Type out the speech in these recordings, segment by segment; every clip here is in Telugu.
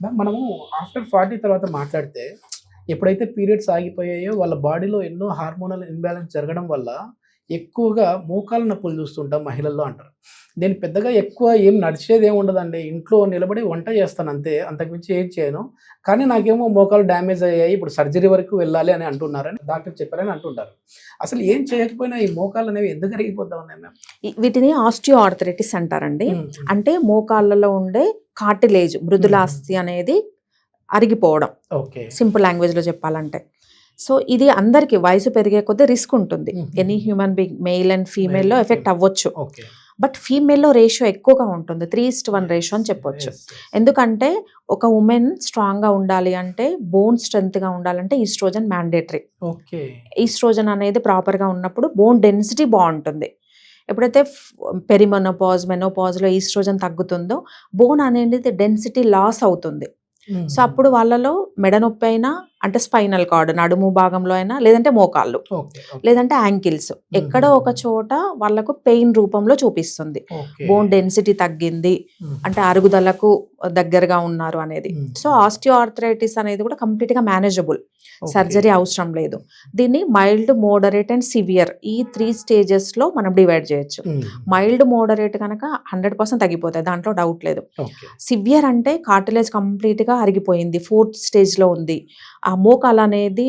మనము ఆఫ్టర్ 40 తర్వాత మాట్లాడితే, ఎప్పుడైతే పీరియడ్స్ ఆగిపోయాయో వాళ్ళ బాడీలో ఎన్నో హార్మోనల్ ఇంబాలెన్స్ జరగడం వల్ల, ఎక్కువగా మోకాళ్ళ నొప్పులు చూస్తుంటాం మహిళల్లో అంటారు. నేను పెద్దగా ఎక్కువ ఏం నడిచేదేమి ఉండదండి. ఇంట్లో నిలబడి వంట చేస్తాను అంతే. అంతకుమించి ఏం చేయను. కానీ నాకేమో మోకాళ్ళు డ్యామేజ్ అయ్యాయి. ఇప్పుడు సర్జరీ వరకు వెళ్ళాలి అని అంటున్నారని డాక్టర్ చెప్పారని అంటుంటారు. అసలు ఏం చేయకపోయినా ఈ మోకాళ్ళనేవి ఎందుకు అరిగిపోతా ఉన్నాయి మ్యామ్? వీటిని ఆస్టియో ఆర్థరైటిస్ అంటారండి. హ్మ్. అంటే మోకాళ్ళలో ఉండే కార్టిలేజ్ మృదులాస్థి హుహు. అనేది అరిగిపోవడం. ఓకే. సింపుల్ లాంగ్వేజ్‌లో చెప్పాలంటే. సో, ఇది అందరికి వయసు పెరిగే కొద్దీ రిస్క్ ఉంటుంది. ఎనీ హుహుహు. హ్యూమన్ బీయింగ్ మేల్ అండ్ ఫీమేల్‌లో మేల్, ఎఫెక్ట్ ఫీమేల్. అవ్వచ్చు. ఓకే. బట్ ఫీమేల్‌లో రేషియో ఎక్కువగా ఉంటుంది. 3:1 రేషియో అని చెప్పొచ్చు. యెస్. యెస్. ఎందుకంటే ఒక వుమెన్ స్ట్రాంగ్‌గా ఉండాలి అంటే, బోన్ స్ట్రెంగ్త్‌గా ఉండాలంటే ఈస్ట్రోజన్ మ్యాండేటరీ. ఓకే. ఈస్ట్రోజన్ అనేది ప్రాపర్‌గా ఉన్నప్పుడు బోన్ డెన్సిటీ బావుంటుంది. ఎప్పుడైతే పెరిమెనోపాజ్, మెనోపాజ్‌లో ఈస్ట్రోజన్ తగ్గుతుందో బోన్ అనేది డెన్సిటీ లాస్ అవుతుంది. సో, అప్పుడు వాళ్ళలో మెడ నొప్పి అయినా అంటే స్పైనల్ కార్డ్ నడుము భాగంలో అయినా, లేదంటే మోకాళ్ళు, ఓకే. ఓకే. లేదంటే యాంకిల్స్ ఎక్కడో ఒక చోట వాళ్ళకు పెయిన్ రూపంలో చూపిస్తుంది. ఓకే. బోన్ డెన్సిటీ తగ్గింది అంటే అరుగుదలకు దగ్గరగా ఉన్నారు అనేది. సో, ఆస్టియో ఆర్థరైటిస్ అనేది కూడా కంప్లీట్‌గా మేనేజబుల్. సర్జరీ అవసరం లేదు. దీన్ని మైల్డ్, మోడరేట్ అండ్ సివియర్ ఈ 3 స్టేజెస్‌లో మనం డివైడ్ చేయొచ్చు. మైల్డ్, మోడరేట్ కనుక 100% తగ్గిపోతాయి. దాంట్లో డౌట్ లేదు. ఓకే. సివియర్ అంటే కార్టిలేజ్ కంప్లీట్‌గా అరిగిపోయింది. 4థ్ స్టేజ్‌లో ఉంది. ఆ మోకాలు అనేది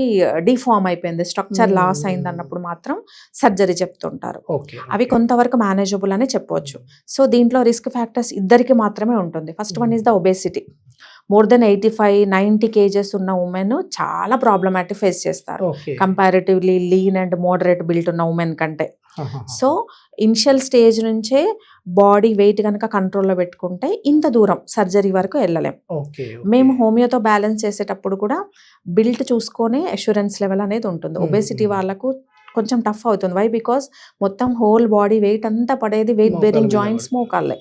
డిఫార్మ్ అయిపోయింది. స్ట్రక్చర్ లాస్ అయిందన్నప్పుడు మాత్రం సర్జరీ చెప్తుంటారు. ఓకే. అవి కొంతవరకు మేనేజబుల్ అని చెప్పొచ్చు. సో, దీంట్లో రిస్క్ ఫ్యాక్టర్స్ ఇద్దరికి మాత్రమే ఉంటుంది. First one is the obesity. More than 85, 90 kgs ఉన్న వుమెన్ చాలా ప్రాబ్లమాటిక్ ఫేస్ చేస్తారు. Okay. Comparatively lean and moderate built ఉన్న వుమెన్ కంటే. ఆహాహా. సో, ఇనిషియల్ స్టేజ్ నుంచే బాడీ వెయిట్ గనక కంట్రోల్‌లో పెట్టుకుంటే ఇంత దూరం సర్జరీ వరకు ఎళ్ళలేం. ఓకే. మేము హోమియోతో బ్యాలెన్స్ చేసేటప్పుడు కూడా బిల్ట్ చూసుకొనే అష్యూరెన్స్ లెవెల్ అనేది ఉంటుంది. ఒబేసిటీ వాళ్ళకు కొంచెం టఫ్ అవుతుంది. వై? బికాజ్ మొత్తం హోల్ బాడీ వెయిట్ అంతా పడేది వెయిట్ బేరింగ్ జాయింట్స్ మోకాళ్ళే.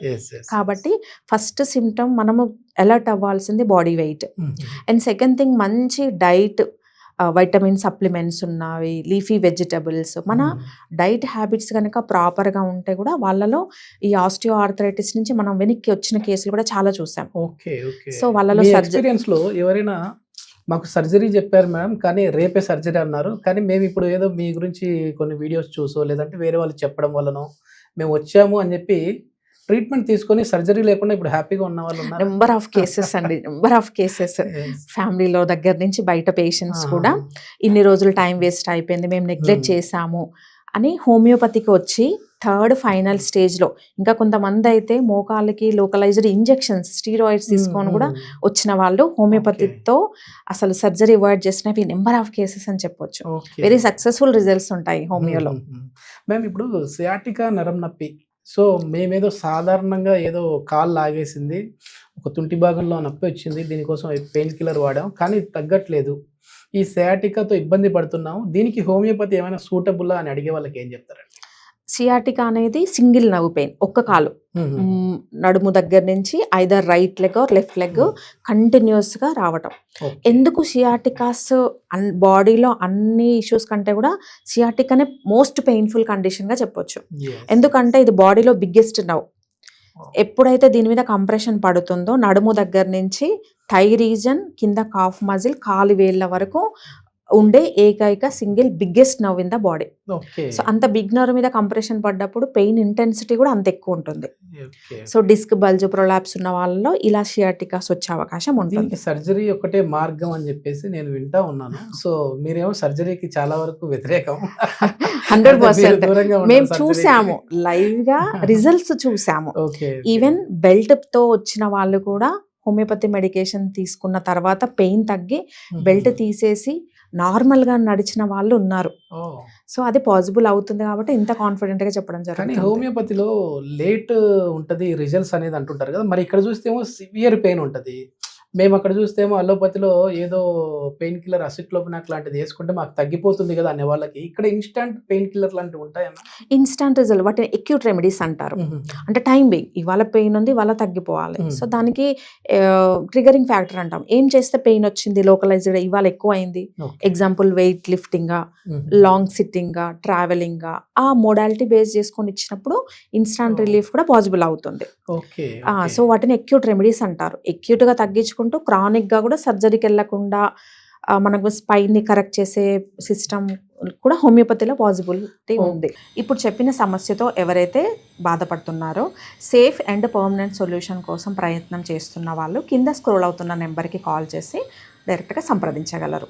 కాబట్టి ఫస్ట్ సింప్టమ్ మనము అలర్ట్ అవ్వాల్సింది body weight. And second thing మంచి డైట్, వైటమిన్ సప్లిమెంట్స్ ఉన్నవి, లీఫీ వెజిటబుల్స్, మన డైట్ హ్యాబిట్స్ కనుక ప్రాపర్‌గా ఉంటే కూడా వాళ్ళలో ఈ ఆస్టియో ఆర్థరైటిస్ నుంచి మనం వెనక్కి వచ్చిన కేసులు కూడా చాలా చూసాం. ఓకే. ఓకే. సో, వాళ్ళలో మీ ఎక్స్‌పీరియన్స్‌లో ఎవరైనా మాకు సర్జరీ చెప్పారు మేడం. కానీ రేపే సర్జరీ అన్నారు. కానీ మేమిప్పుడు ఏదో మీ గురించి కొన్ని వీడియోస్ చూసో, లేదంటే వేరే వాళ్ళు చెప్పడం వల్లనో మేము వచ్చాము అని చెప్పి ట్రీట్మెంట్ తీసుకొని సర్జరీ లేకుండా ఇప్పుడు హ్యాపీగా ఉన్న వాళ్ళు ఉన్నారా? నంబర్ ఆఫ్ కేసెస్ అండి. Number of cases. ఫ్యామిలీలో దగ్గర నుంచి బయట పేషెంట్స్ కూడా ఇన్ని రోజులు టైం వేస్ట్ అయిపోయింది. మేము నెగ్లెక్ట్ చేశాము అని హోమియోపతికి వచ్చి థర్డ్ ఫైనల్ స్టేజ్‌లో ఇంకా కొంతమంది అయితే మోకాళ్ళకి లోకలైజ్డ్ ఇంజెక్షన్స్, స్టీరాయిడ్స్ తీసుకొని కూడా వచ్చిన వాళ్ళు హోమియోపతితో అసలు సర్జరీ అవాయిడ్ చేసినవి నంబర్ ఆఫ్ కేసెస్ అని చెప్పొచ్చు. వెరీ సక్సెస్‌ఫుల్ రిజల్ట్స్ ఉంటాయి హోమియోలో. మ్యామ్ ఇప్పుడు సియాటికా నరం నొప్పి. సో, మేమేదో సాధారణంగా ఏదో కాలు లాగేసింది. ఒక తుంటి భాగంలో నొప్పి వచ్చింది. దీనికోసం పెయిన్ కిల్లర్ వాడాం. కానీ తగ్గట్లేదు. ఈ సియాటికాతో ఇబ్బంది పడుతున్నాము. దీనికి హోమియోపతి ఏమైనా సూటబులా అని అడిగే వాళ్ళకి ఏం చెప్తారండి? సియాటికా అనేది సింగిల్ నర్వ్ పెయిన్. ఒక్క కాలు. నడుము దగ్గర నుంచి either right leg or left leg కంటిన్యూస్‌గా రావటం. ఎందుకు సియాటికాస్ బాడీలో అన్ని ఇష్యూస్ కంటే కూడా సియాటికానే మోస్ట్ పెయిన్‌ఫుల్ కండిషన్‌గా చెప్పొచ్చు. ఎందుకంటే ఇది బాడీలో బిగ్గెస్ట్ నర్వ్. ఎప్పుడైతే దీని మీద కంప్రెషన్ పడుతుందో నడుము దగ్గర నుంచి థై రీజన్ కింద కాఫ్ మజిల్ కాలి వేళ్ళ వరకు ఉండే ఏకైక single biggest nerve in the body. So, అంత బిగ్ నర్వ్ మీద కంప్రెషన్ పడ్డప్పుడు పెయిన్ ఇంటెన్సిటీ కూడా అంత ఎక్కువ ఉంటుంది. సో, డిస్క్ బల్జ్, ప్రొలాప్స్ ఉన్న వాళ్ళలో ఇలా సియాటికాస్ వచ్చే అవకాశం ఉంటుంది. సర్జరీ ఒకటే మార్గం అని చెప్పేసి నేను వింటా ఉన్నాను. సో, మీరేమో సర్జరీకి చాలా వరకు వ్యతిరేకం. 100% మేము చూసాము. లైవ్‌గా రిజల్ట్స్ చూసాము. ఈవెన్ బెల్ట్‌తో వచ్చిన వాళ్ళు కూడా హోమియోపతి మెడికేషన్ తీసుకున్న తర్వాత పెయిన్ తగ్గి బెల్ట్ తీసేసి నార్మల్‌గా నడిచిన వాళ్ళు ఉన్నారు. సో, అది పాసిబుల్ అవుతుంది కాబట్టి ఇంత కాన్ఫిడెంట్‌గా చెప్పడం కానీ జరుగుతుంది. హోమియోపతిలో లేట్ ఉంటది రిజల్ట్స్ అనేది అంటుంటారు కదా! మరి ఇక్కడ చూస్తేమో సివియర్ పెయిన్ ఉంటది. మేము అక్కడ చూస్తేమో అలోపతిలో ఏదో పెయిన్ కిల్లర్ అసిక్లోపినాక్ లాంటిది యేసుకుంటే మాకు తగ్గిపోతుంది కదా అనే వాళ్ళకి ఇక్కడ ఇన్‌స్టాంట్ పెయిన్ కిల్లర్ లాంటివి ఉంటాయా? ఇన్‌స్టాంట్ రిజల్ట్ వాటిని అక్యూట్ రెమెడీస్ అంటారు. అంటే టైం బీయింగ్ ఇవాళ పెయిన్ ఉంది, ఇవాళ తగ్గిపోవాలి. సో, దానికి ట్రిగరింగ్ ఫ్యాక్టర్ అంటాం. ఏం చేస్తే పెయిన్ వచ్చింది లోకలైజ్డ్ ఇవాళ ఎక్కువైంది. ఎగ్జాంపుల్ వెయిట్ లిఫ్టింగా, లాంగ్ సిట్టింగా, ట్రావెలింగా ఆ మోడాలిటీ బేస్ చేసుకొని ఇచ్చినప్పుడు ఇన్‌స్టాంట్ రిలీఫ్ కూడా పాసిబుల్ అవుతుంది. సో, వాటిని అక్యూట్ రెమెడీస్ అంటారు. అక్యూట్‌గా తగ్గించుకుంటే చేసుకుంటూ క్రానిక్గా కూడా సర్జరీకి వెళ్ళకుండా మనకు స్పైన్ని కరెక్ట్ చేసే సిస్టమ్ కూడా హోమియోపతిలో పాసిబిలిటీ ఉంది. ఇప్పుడు చెప్పిన సమస్యతో ఎవరైతే బాధపడుతున్నారో సేఫ్ అండ్ పర్మనెంట్ సొల్యూషన్ కోసం ప్రయత్నం చేస్తున్న వాళ్ళు కింద స్క్రోల్ అవుతున్న నెంబర్కి కాల్ చేసి డైరెక్ట్గా సంప్రదించగలరు.